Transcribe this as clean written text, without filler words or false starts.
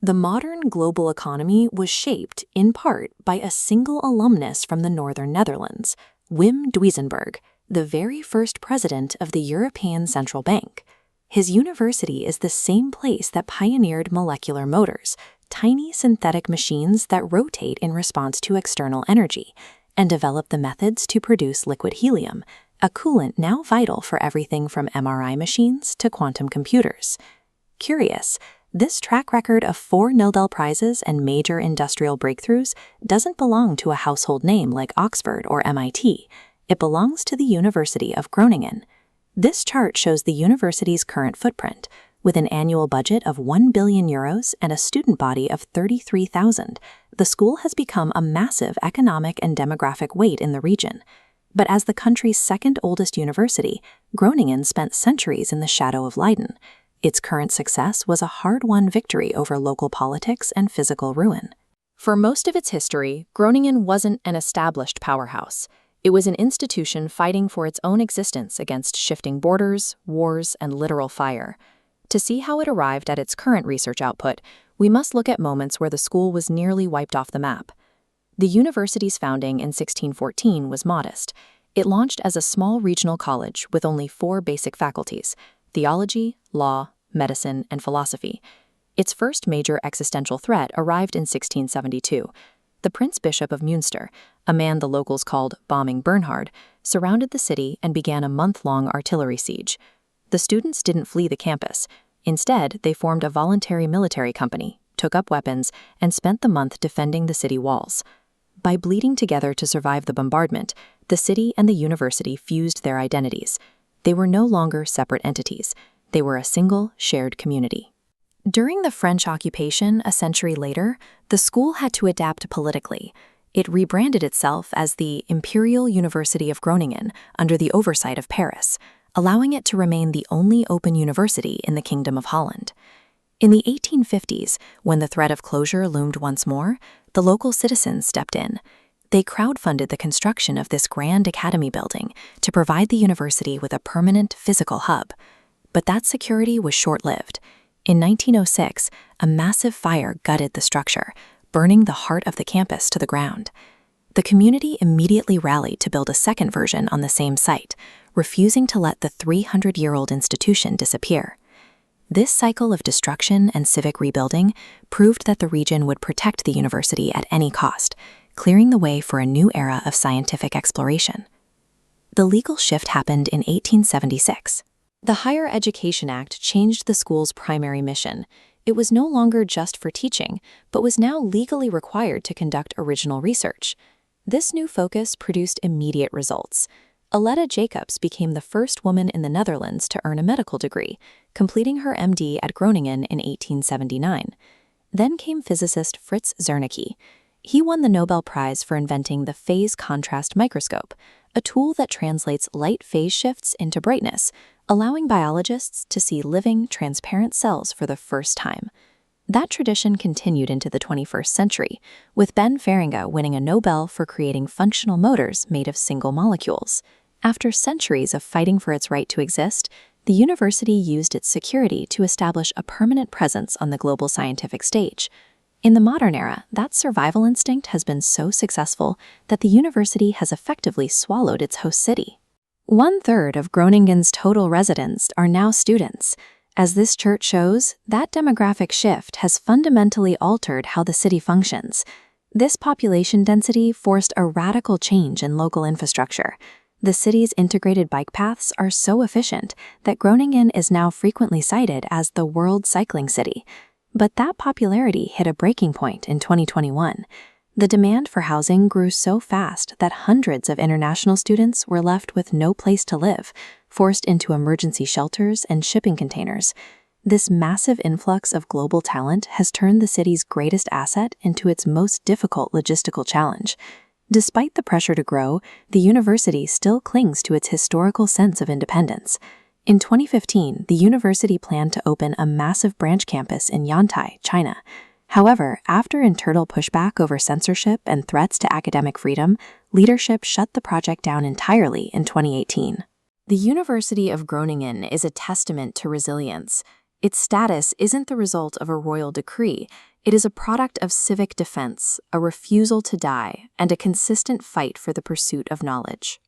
The modern global economy was shaped, in part, by a single alumnus from the northern Netherlands, Wim Duisenberg, the very first president of the European Central Bank. His university is the same place that pioneered molecular motors, tiny synthetic machines that rotate in response to external energy, and developed the methods to produce liquid helium, a coolant now vital for everything from MRI machines to quantum computers. Curious, this track record of 4 Nobel Prizes and major industrial breakthroughs doesn't belong to a household name like Oxford or MIT. It belongs to the University of Groningen. This chart shows the university's current footprint. With an annual budget of €1 billion and a student body of 33,000, the school has become a massive economic and demographic weight in the region. But as the country's second oldest university, Groningen spent centuries in the shadow of Leiden. Its current success was a hard-won victory over local politics and physical ruin. For most of its history, Groningen wasn't an established powerhouse. It was an institution fighting for its own existence against shifting borders, wars, and literal fire. To see how it arrived at its current research output, we must look at moments where the school was nearly wiped off the map. The university's founding in 1614 was modest. It launched as a small regional college with only 4 basic faculties: theology, law, medicine, and philosophy. Its first major existential threat arrived in 1672. The Prince Bishop of Münster, a man the locals called Bombing Bernhard, surrounded the city and began a month-long artillery siege. The students didn't flee the campus. Instead, they formed a voluntary military company, took up weapons, and spent the month defending the city walls. By bleeding together to survive the bombardment, the city and the university fused their identities. They were no longer separate entities. They were a single, shared community. During the French occupation a century later, the school had to adapt politically. It rebranded itself as the Imperial University of Groningen under the oversight of Paris, allowing it to remain the only open university in the Kingdom of Holland. In the 1850s, when the threat of closure loomed once more, the local citizens stepped in. They crowdfunded the construction of this grand academy building to provide the university with a permanent physical hub. But that security was short-lived. In 1906, a massive fire gutted the structure, burning the heart of the campus to the ground. The community immediately rallied to build a second version on the same site, refusing to let the 300-year-old institution disappear. This cycle of destruction and civic rebuilding proved that the region would protect the university at any cost, clearing the way for a new era of scientific exploration. The legal shift happened in 1876. The Higher Education Act changed the school's primary mission. It was no longer just for teaching, but was now legally required to conduct original research. This new focus produced immediate results. Aletta Jacobs became the first woman in the Netherlands to earn a medical degree, completing her MD at Groningen in 1879. Then came physicist Fritz Zernike. He won the Nobel Prize for inventing the phase contrast microscope, a tool that translates light phase shifts into brightness, allowing biologists to see living, transparent cells for the first time. That tradition continued into the 21st century, with Ben Feringa winning a Nobel for creating functional motors made of single molecules. After centuries of fighting for its right to exist, the university used its security to establish a permanent presence on the global scientific stage. In the modern era, that survival instinct has been so successful that the university has effectively swallowed its host city. 1/3 of Groningen's total residents are now students. As this chart shows, that demographic shift has fundamentally altered how the city functions. This population density forced a radical change in local infrastructure. The city's integrated bike paths are so efficient that Groningen is now frequently cited as the world cycling city. But that popularity hit a breaking point in 2021. The demand for housing grew so fast that hundreds of international students were left with no place to live, forced into emergency shelters and shipping containers. This massive influx of global talent has turned the city's greatest asset into its most difficult logistical challenge. Despite the pressure to grow, the university still clings to its historical sense of independence. In 2015, the university planned to open a massive branch campus in Yantai, China. However, after internal pushback over censorship and threats to academic freedom, leadership shut the project down entirely in 2018. The University of Groningen is a testament to resilience. Its status isn't the result of a royal decree. It is a product of civic defense, a refusal to die, and a consistent fight for the pursuit of knowledge.